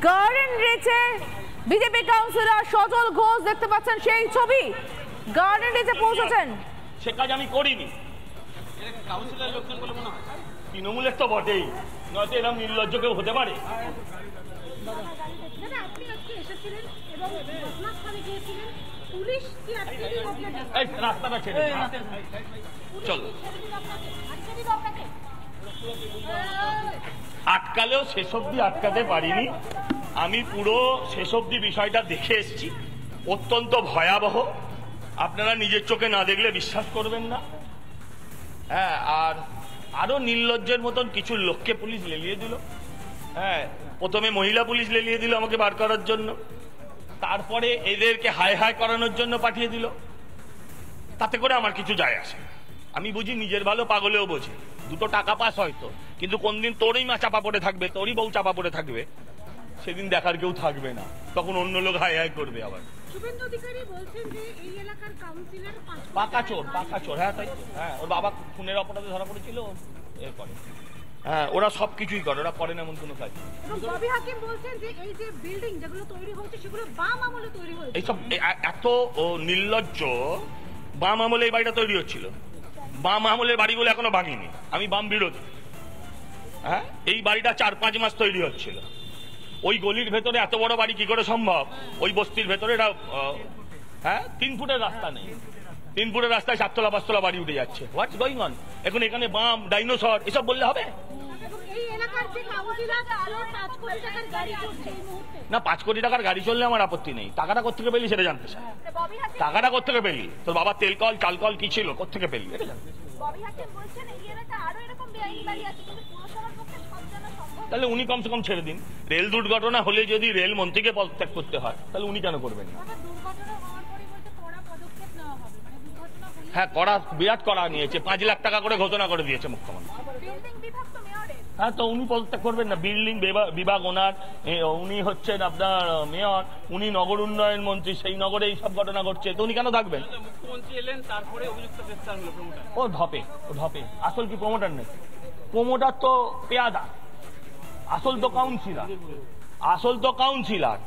Garden রিচে BJP councillor Sajal Ghosh দেখতে পাচ্ছেন সেই ছবি। গার্ডেন রিচে পৌঁছেছেন। সে কাজ আমি করিনি। কাউন্সিলর লোকজন বলে মনে হয় তৃণমূলের তো বটেই, নয়তো এরকম নির্লজ্জ কেউ হতে পারে? রাস্তাটা ছেড়ে চলো। আটকালেও শেষ অব্দি আটকাতে পারিনি। আমি পুরো শেষ অব্দি বিষয়টা দেখে এসেছি। অত্যন্ত ভয়াবহ, আপনারা নিজের চোখে না দেখলে বিশ্বাস করবেন না। হ্যাঁ, আর আরো নির্লজ্জের মতন কিছু লোককে পুলিশ লেলিয়ে দিল। হ্যাঁ, প্রথমে মহিলা পুলিশ লেলিয়ে দিল আমাকে বার করার জন্য, তারপরে এদেরকে হাই হাই করানোর জন্য পাঠিয়ে দিল। তাতে করে আমার কিছু যায় আসে। আমি বুঝি নিজের ভালো, পাগলেও বোঝে। দুটো টাকা পাস হয়তো, কিন্তু কোনদিন তোরই মা চাপা পড়ে থাকবে, তোরই বউ চাপা পড়ে থাকবে, সেদিন দেখার কেউ থাকবে না। তখন অন্য লোক হাই হাই করবে। আবার শুভেন্দু অধিকারী বলছেন যে এই এলাকার কাউন্সিলর পাকা চোর। হ্যাঁ তাই। হ্যাঁ, ওর বাবা খুনের অপরাধে ধরা পড়েছিল। এরপরে হ্যাঁ, ওরা সবকিছুই করে, ওরা করে না এমন কোনো কাজ। ববি হাকিম বলছেন যে এই যে বিল্ডিং যেগুলো তৈরি হয়েছে সেগুলো বাম আমলে তৈরি হয়েছে। এইসব এত নির্লজ্জ। বাম আমলে এই বাড়িটা তৈরি হচ্ছিল। বাম আমলের বাড়িগুলো এখনো ভাঙিনি। আমি বাম বিরোধী। হ্যাঁ, এই বাড়িটা 4-5 মাস তৈরি হচ্ছিল। ওই গলির ভেতরে এত বড় বাড়ি কি করে সম্ভব? ওই বস্তির ভেতরে এটা 3 ফুটের রাস্তা নেই। 3 ফুটের রাস্তায় 4 তলা 5 তলা বাড়ি উঠে যাচ্ছে। What's going on? এখন এখানে বাম, ডাইনোসর এসব বললে হবে? না, 5 কোটি টাকার গাড়ি চললে আমার আপত্তি নেই। টাকাটা কোথেকে পেলি সেটা জানতে চাই। টাকাটা কোথেকে পেলি? তোর বাবার তেল কল, চাল কল কি ছিল, কোথেকে পেলি এটা জানতে চাই। তাহলে উনি কমসে কম ছেড়ে দিন। রেল দুর্ঘটনা হলে যদি রেল মন্ত্রীকে পদত্যাগ করতে হয়, তাহলে উনি কেন করবেন না? হ্যাঁ, করা, বিরাট করা নিয়েছে। 5 লাখ টাকা করে ঘোষণা করে দিয়েছে মুখ্যমন্ত্রী। হ্যাঁ, তো উনি পদত্যাগ করবেন না? বিল্ডিং বিভাগ ওনার, উনি হচ্ছেন আপনার মেয়র, উনি নগর উন্নয়ন মন্ত্রী, সেই নগরে এই সব ঘটনা ঘটছে, তো উনি কেন থাকবেন? মুখ্যমন্ত্রী এলেন, তারপরে অভিযুক্ত গ্রেফতার হলো প্রমোটার। ও ঢপে। আসল কি প্রমোটার নেই? প্রমোটার তো পেয়াদা, আসল তো কাউন্সিলর,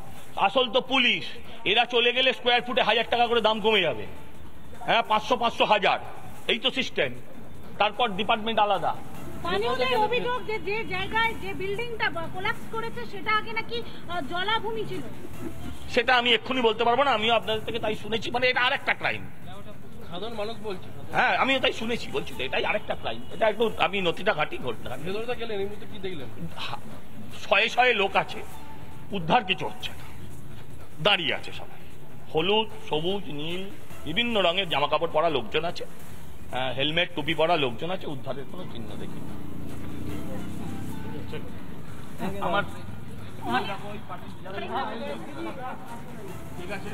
আসল তো পুলিশ। এরা চলে গেলে স্কোয়ার ফুটে 1000 টাকা করে দাম কমে যাবে। হ্যাঁ, 500, 1000, এই তো সিস্টেম। তারপর ডিপার্টমেন্ট আলাদা। অভিযোগ যে জায়গায় যে বিল্ডিংটা কোলাপস করেছে সেটা আগে নাকি জলাভূমি ছিল। সেটা আমি এক্ষুনি বলতে পারবো না, আমিও আপনাদের থেকে তাই শুনেছি। মানে এটা আরেকটা ক্রাইম, সাধারণ মানুষ বলছে। হ্যাঁ, আমিও তাই শুনেছি, বলছি তো এটাই আরেকটা ক্রাইম। এটা একটু আমি নথিটা ঘাটি ঘটনা। শয়ে লোক আছে, উদ্ধার কিছু হচ্ছে না, দাঁড়িয়ে আছে সবাই। হলুদ, সবুজ, নীল বিভিন্ন রঙের জামা কাপড় পরা লোকজন আছে, হেলমেট টুপি পরা লোকজন আছে, উদ্ধারের কোনো চিহ্ন দেখি। আমার ঠিক আছে।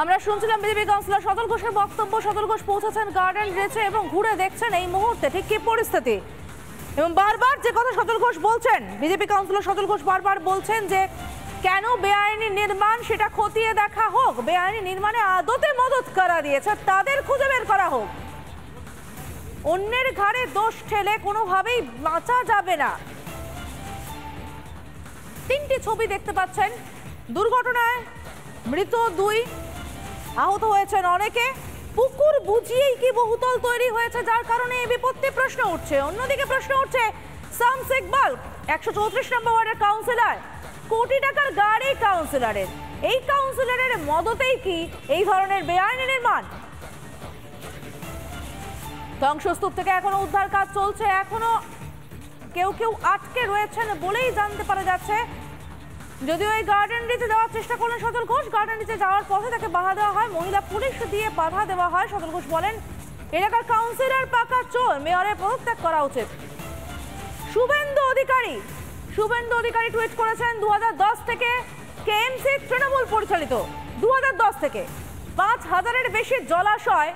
আমরা শুনছিলাম বিজেপি কাউন্সিলর সজল ঘোষের বক্তব্য। সজল ঘোষ পৌঁছেছেন গার্ডেন রিচে এবং ঘুরে দেখছেন এই মুহূর্তে ঠিক কি পরিস্থিতি। এবং বারবার যে কথা সজল ঘোষ বলছেন, বিজেপি কাউন্সিলর সজল ঘোষ বারবার বলছেন যে কেন বেআইনি নির্মাণ সেটা খতিয়ে দেখা হোক, বেআইনি নির্মাণে আদতে মদত করা দিয়েছে তাদের খুঁজে বের করা হোক। অন্যের ঘাড়ে দোষ ঠেলে কোনোভাবেই বাঁচা যাবে না। 3টি ছবি দেখতে পাচ্ছেন। দুর্ঘটনায় মৃত 2, আহত হয়েছেন অনেকে। পুকুর বুঝিয়েই কি বহুতল তৈরি হয়েছে যার কারণে এই বিপত্তি? প্রশ্ন উঠছে। অন্যদিকে প্রশ্ন উঠছে শামস ইকবাল 134 নম্বর ওয়ার্ডের কাউন্সিলর, কোটি টাকার গাড়ি কাউন্সিলরের, এই কাউন্সিলরের মদতেই কি এই ধরনের বেআইনি নির্মাণ? ধ্বংসস্তূপ থেকে এখনো উদ্ধার কাজ চলছে, এখনো কেউ আটকে রয়েছেন বলেই জানতে পারা যাচ্ছে। যদিও এই গার্ডেন রিচে যাওয়ার চেষ্টা করলেন সজল ঘোষ, গার্ডেন রিচে যাওয়ার পথে তাকে বাধা দেওয়া হয়, মহিলা পুলিশ দিয়ে বাধা দেওয়া হয়। সজল ঘোষ বলেন এলাকার কাউন্সিলর পাকা চোর, মেয়রের পদত্যাগ করা উচিত। শুভেন্দু অধিকারী টুইট করেছেন 2010 থেকে কেএমসি তৃণমূল পরিচালিত, 2010 থেকে 5,000-এর বেশি জলাশয়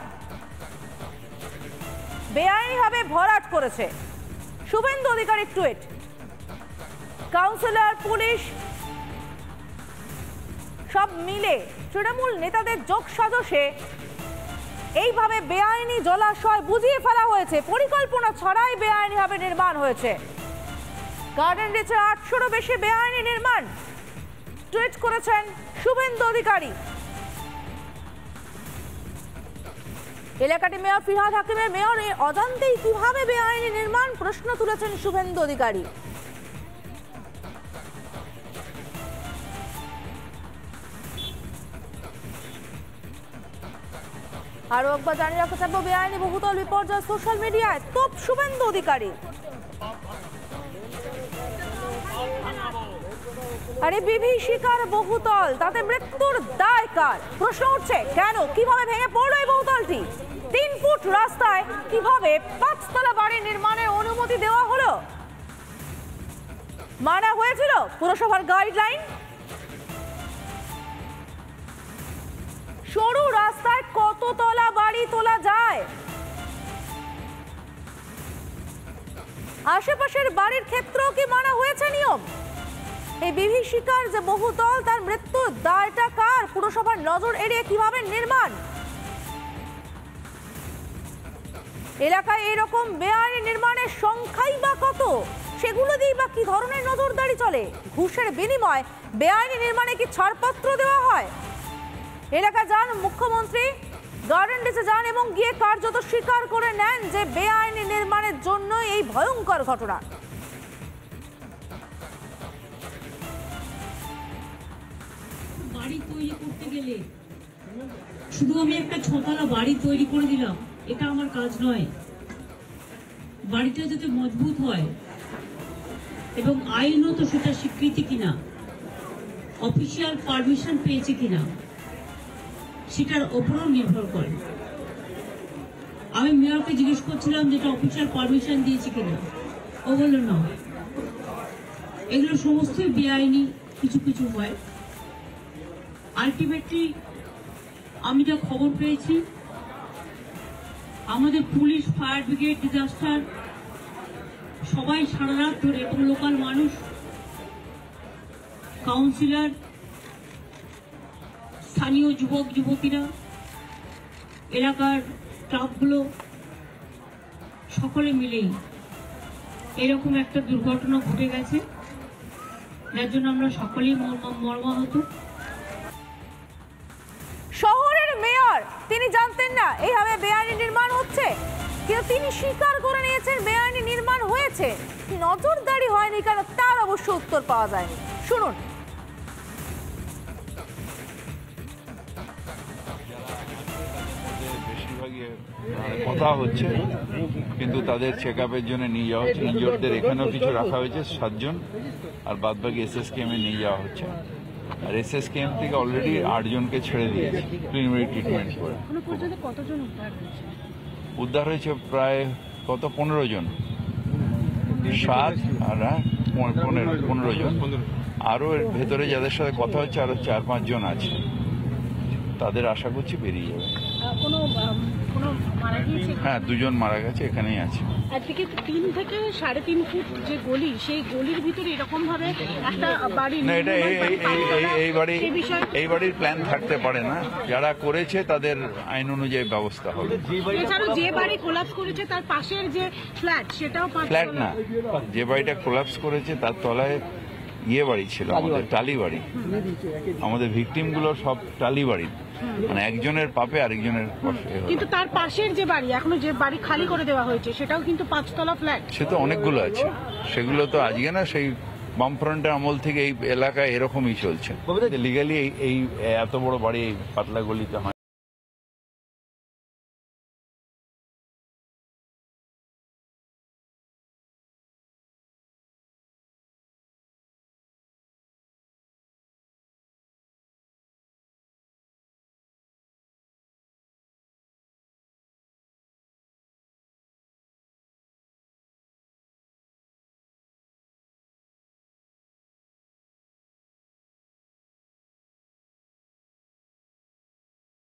বেআইনিভাবে ভরাট করেছে। শুভেন্দু অধিকারীর টুইট। কাউন্সিলর, পুলিশ সব মিলে তৃণমূল নেতাদের যোগসাজশে এইভাবে বেআইনি জলাশয় বুঝিয়ে ফেলা হয়েছে। পরিকল্পনা ছাড়াই বেআইনিভাবে নির্মাণ হয়েছে। গার্ডেন রিচে 800-রও বেশি বেআইনি নির্মাণ। টুইট করেছেন শুভেন্দু অধিকারী। এলাকাটি মেয়র ফিরহাদ হাকিমের মেয়র অজান্তেই কিভাবে বেআইনি নির্মাণ প্রশ্ন তুলেছেন শুভেন্দু অধিকারী। আরো একবার জানিয়ে রাখতে চাইবো, বেআইনি বহুতল বিপর্যয় সোশ্যাল মিডিয়ায় তোপ শুভেন্দু অধিকারী। আরে বিভীষিকার বহুতল, তাতে মৃত্যুর দায় কার? প্রশ্ন উঠছে কেন, কিভাবে ভেঙে পড়লো এই বহুতলটি? 3 ফুট রাস্তায় কিভাবে 5 তলা বাড়ি নির্মাণের অনুমতি দেওয়া হলো? মানা হয়েছিল পুরসভার গাইডলাইন? সরু রাস্তায় কত তলা বাড়ি তোলা যায়? আশেপাশের বাড়ির ক্ষেত্রেও কি মানা হয়েছে নিয়ম? এই বিভীষিকার যে বহুতল, তার মৃত্যুর দায়টা কার? পুরসভার নজর এড়িয়ে কিভাবে নির্মাণ? এলাকায় এরকম বেআইনি নির্মাণের সংখ্যাই বা কত? সেগুলো দিয়ে বা কি ধরনের নজরদারি চলে? ঘুষের বিনিময়ে বেআইনি নির্মাণে কি ছাড়পত্র দেওয়া হয়? এলাকা যান মুখ্যমন্ত্রী, গার্ডেন রিচে যান এবং গিয়ে কার্যত স্বীকার করে নেন যে বেআইনি নির্মাণের জন্য এই ভয়ঙ্কর ঘটনা। বাড়ি তৈরি করতে গেলে শুধু আমি একটা 6 তলা বাড়ি তৈরি করে দিলাম, এটা আমার কাজ নয়। বাড়িটা যাতে মজবুত হয় এবং আইনত সেটা স্বীকৃতি কিনা, অফিসিয়াল পারমিশন পেয়েছে কিনা, সেটার ওপরও নির্ভর করে। আমি মেয়রকে জিজ্ঞেস করছিলাম যেটা অফিসিয়াল পারমিশন দিয়েছে কিনা, ও বলল না। এগুলো সমস্তই বেআইনি কিছু কিছু হয়। আলটিমেটলি আমি যা খবর পেয়েছি, আমাদের পুলিশ, ফায়ার ব্রিগেড, ডিজাস্টার সবাই সারা রাত ধরে এবং লোকাল মানুষ, কাউন্সিলর, স্থানীয় যুবক যুবতীরা, এলাকার ক্লাবগুলো সকলে মিলেই এরকম একটা দুর্ঘটনা ঘটে গেছে, যার জন্য আমরা সকলেই মর্মাহত। শহরের মেয়র তিনি জানতেন না এইভাবে বেআইনি নির্মাণ হচ্ছে, কিন্তু তিনি স্বীকার করে নিয়েছেন বেআইনি নির্মাণ হয়েছে। নজরদারি হয়নি কেন, তার অবশ্য উত্তর পাওয়া যায়নি। শুনুন। কথা হচ্ছে, কিন্তু তাদের চেক আপের জন্য নিয়ে যাওয়া হচ্ছে। ইনজোরদের এখানেও কিছু রাখা হয়েছে 7 জন, আর বাদবাকি এসএসকেএমে নিয়ে যাওয়া হচ্ছে। আর এসএসকেএম থেকে অলরেডি 8 জনকে ছেড়ে দিয়েছে প্রিলিমিনারি ট্রিটমেন্ট করে। উদ্ধার হয়েছে প্রায় 15 জন, 7 আর 15 জন। আরও এর ভেতরে যাদের সাথে কথা হচ্ছে আরো 4-5 জন আছে, তাদের আশা করছি বেরিয়ে যাবে। হ্যাঁ, 2 জন মারা গেছে, এখানেই আছে। একদিকে 3 থেকে 3.5 ফুট যে গলি, সেই গলির ভিতরে এরকম ভাবে একটা বাড়ি না, এটা এই বাড়ির প্ল্যান থাকতে পারে না। যারা করেছে তাদের আইন অনুযায়ী ব্যবস্থা হবে। এছাড়াও যে বাড়ি কোলাপস করেছে তার পাশের যে ফ্ল্যাট, সেটাও ফ্ল্যাট না, যে বাড়িটা কোলাপস করেছে তার তলায় বাড়ি ছিল, আমাদের টালি বাড়ি। আমাদের ভিকটিম গুলো সব টালি বাড়ি, মানে একজনের পাপে আরেকজনের পাশে। কিন্তু তার পাশের যে বাড়ি, এখনো যে বাড়ি খালি করে দেওয়া হয়েছে, সেটাও কিন্তু 5 তলা ফ্ল্যাট। সে তো অনেকগুলো আছে, সেগুলো তো আজকে না, সেই বামফ্রন্টের আমল থেকে এই এলাকায় এরকমই চলছে। লিগালি এই এত বড় বাড়ি এই পাতলা গলিতে হয়।